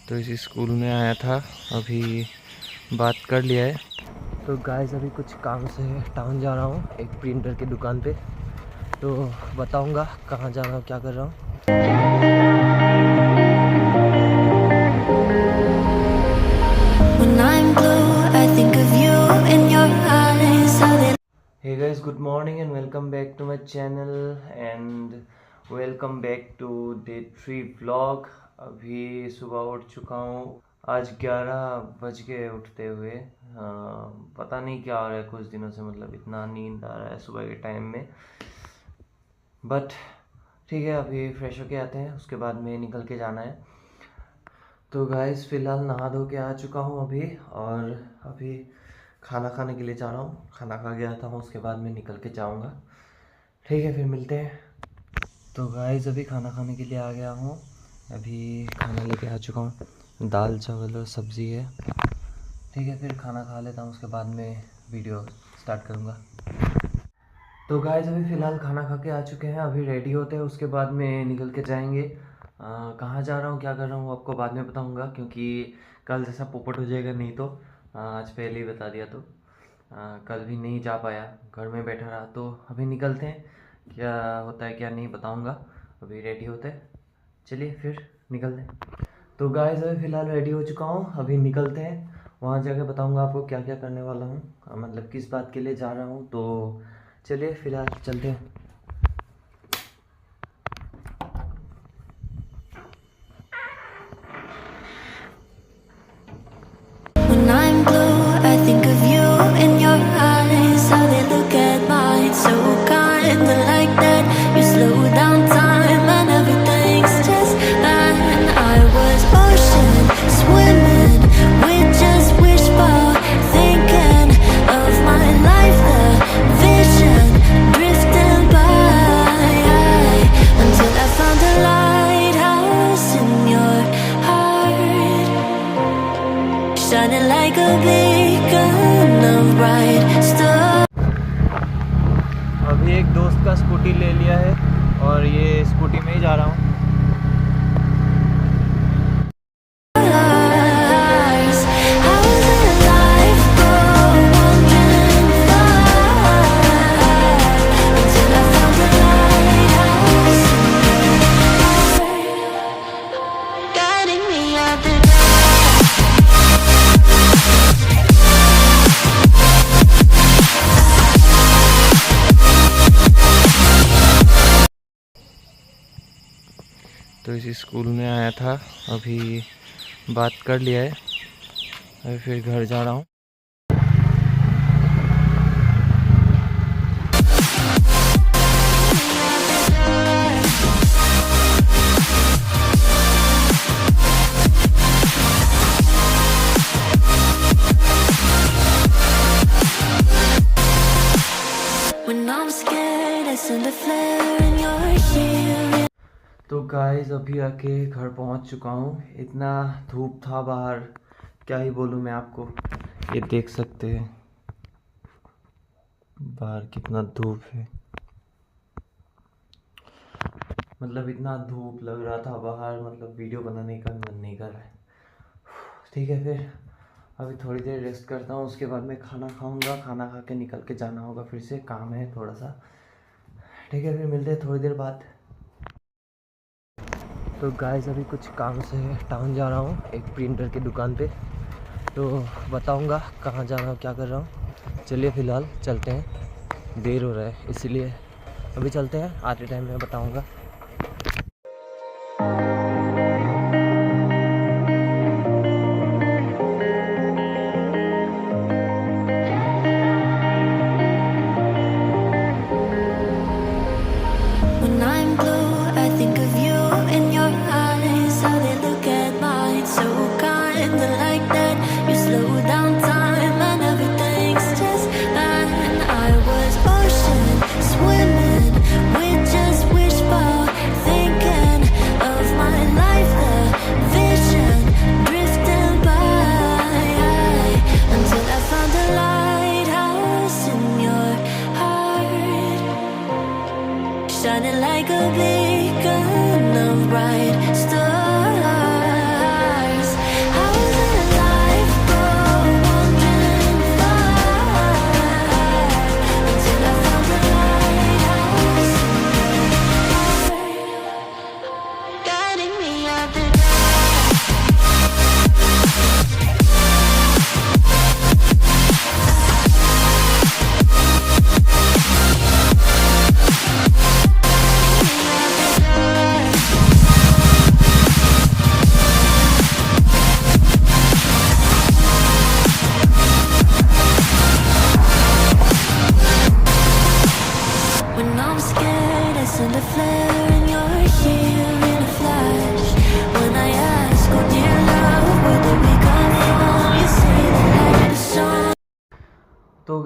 तो इसी स्कूल में आया था, अभी बात कर लिया है। तो गाइस अभी कुछ काम से टाउन जा रहा हूँ, एक प्रिंटर की दुकान पे। तो बताऊँगा कहाँ जा रहा हूँ, क्या कर रहा हूँ। Hey guys, good morning and welcome back to my channel and welcome back to day 3 vlog। अभी सुबह उठ चुका हूँ, आज 11 बज गए उठते हुए। पता नहीं क्या हो रहा है कुछ दिनों से, मतलब इतना नींद आ रहा है सुबह के टाइम में। बट ठीक है, अभी फ्रेश होके आते हैं, उसके बाद में निकल के जाना है। तो गाइस फ़िलहाल नहा धो के आ चुका हूँ अभी, और अभी खाना खाने के लिए जा रहा हूँ। खाना खा के आता हूँ, उसके बाद में निकल के जाऊँगा। ठीक है, फिर मिलते हैं। तो गाइस अभी खाना खाने के लिए आ गया हूँ, अभी खाना लेके आ चुका हूँ। दाल चावल और सब्ज़ी है। ठीक है, फिर खाना खा लेता हूँ, उसके बाद में वीडियो स्टार्ट करूँगा। तो गाइस अभी फ़िलहाल खाना खा के आ चुके हैं, अभी रेडी होते हैं, उसके बाद में निकल के जाएंगे। कहाँ जा रहा हूँ, क्या कर रहा हूँ, आपको बाद में बताऊँगा, क्योंकि कल जैसा पोपट हो जाएगा नहीं तो। आज पहले ही बता दिया तो कल भी नहीं जा पाया, घर में बैठा रहा। तो अभी निकलते हैं, क्या होता है क्या नहीं बताऊँगा। अभी रेडी होते हैं, चलिए फिर निकलते हैं। तो गाइस अभी फ़िलहाल रेडी हो चुका हूँ, अभी निकलते हैं। वहाँ जाके बताऊँगा आपको क्या क्या करने वाला हूँ, मतलब किस बात के लिए जा रहा हूँ। तो चलिए फिलहाल चलते हैं। When I'm blue, I think of you in your eyes, how they look at mine, so kinda like that. You slow down time and everything's just fine. I was ocean swimming with just wishful thinking of my life, the vision drifting by, until I found a lighthouse in your heart, shining like a beacon of bright star। अभी एक दोस्त का scooty ले लिया है और ये scooty में ही जा रहा हूँ। तो इसी स्कूल में आया था, अभी बात कर लिया है, अभी फिर घर जा रहा हूँ। तो गाइस अभी आके घर पहुंच चुका हूँ। इतना धूप था बाहर, क्या ही बोलूँ मैं आपको। ये देख सकते हैं बाहर कितना धूप है, मतलब इतना धूप लग रहा था बाहर, मतलब वीडियो बनाने का मन नहीं कर रहा है। ठीक है, फिर अभी थोड़ी देर रेस्ट करता हूँ, उसके बाद मैं खाना खाऊंगा। खाना खा के निकल के जाना होगा, फिर से काम है थोड़ा सा। ठीक है, फिर मिलते हैं थोड़ी देर बाद। तो गाइस अभी कुछ काम से टाउन जा रहा हूँ, एक प्रिंटर की दुकान पे। तो बताऊँगा कहाँ जा रहा हूँ, क्या कर रहा हूँ। चलिए फ़िलहाल चलते हैं, देर हो रहा है इसलिए अभी चलते हैं, आते टाइम में बताऊँगा। When I'm blue, I think of you in your eyes, how they look at mine, so kinda like that. You slow down time and everything's just fine. I was ocean swimming with just wishful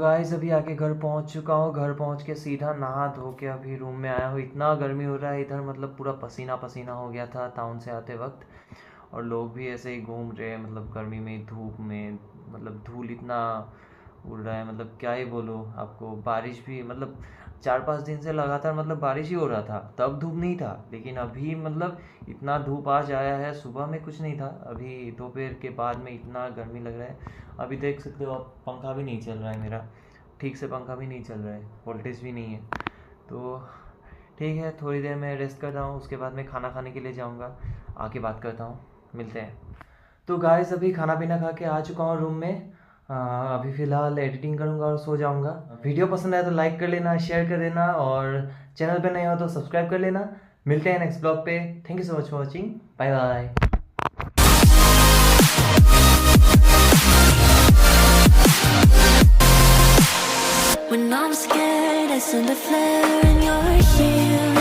guys अभी आके घर पहुंच चुका हूँ। घर पहुंच के सीधा नहा धो के अभी रूम में आया हूँ। इतना गर्मी हो रहा है इधर, मतलब पूरा पसीना पसीना हो गया था टाउन से आते वक्त। और लोग भी ऐसे ही घूम रहे हैं, मतलब गर्मी में, धूप में, मतलब धूल इतना उड़ रहा है, मतलब क्या ही बोलूँ आपको। बारिश भी, मतलब 4-5 दिन से लगातार मतलब बारिश ही हो रहा था, तब धूप नहीं था। लेकिन अभी मतलब इतना धूप आज आया है, सुबह में कुछ नहीं था, अभी दोपहर के बाद में इतना गर्मी लग रहा है। अभी देख सकते हो आप, पंखा भी नहीं चल रहा है मेरा, ठीक से पंखा भी नहीं चल रहा है, वोल्टेज भी नहीं है। तो ठीक है, थोड़ी देर में रेस्ट करता हूँ, उसके बाद में खाना खाने के लिए जाऊँगा। आके बात करता हूँ, मिलते हैं। तो गाइस अभी खाना पीना खा के आ चुका हूँ रूम में। अभी फ़िलहाल एडिटिंग करूँगा और सो जाऊँगा। वीडियो पसंद आए तो लाइक कर लेना, शेयर कर देना, और चैनल पे नए हो तो सब्सक्राइब कर लेना। मिलते हैं नेक्स्ट ब्लॉग पे। Thank you so much for watching, bye bye. When I'm scared, I send a flare and you're here.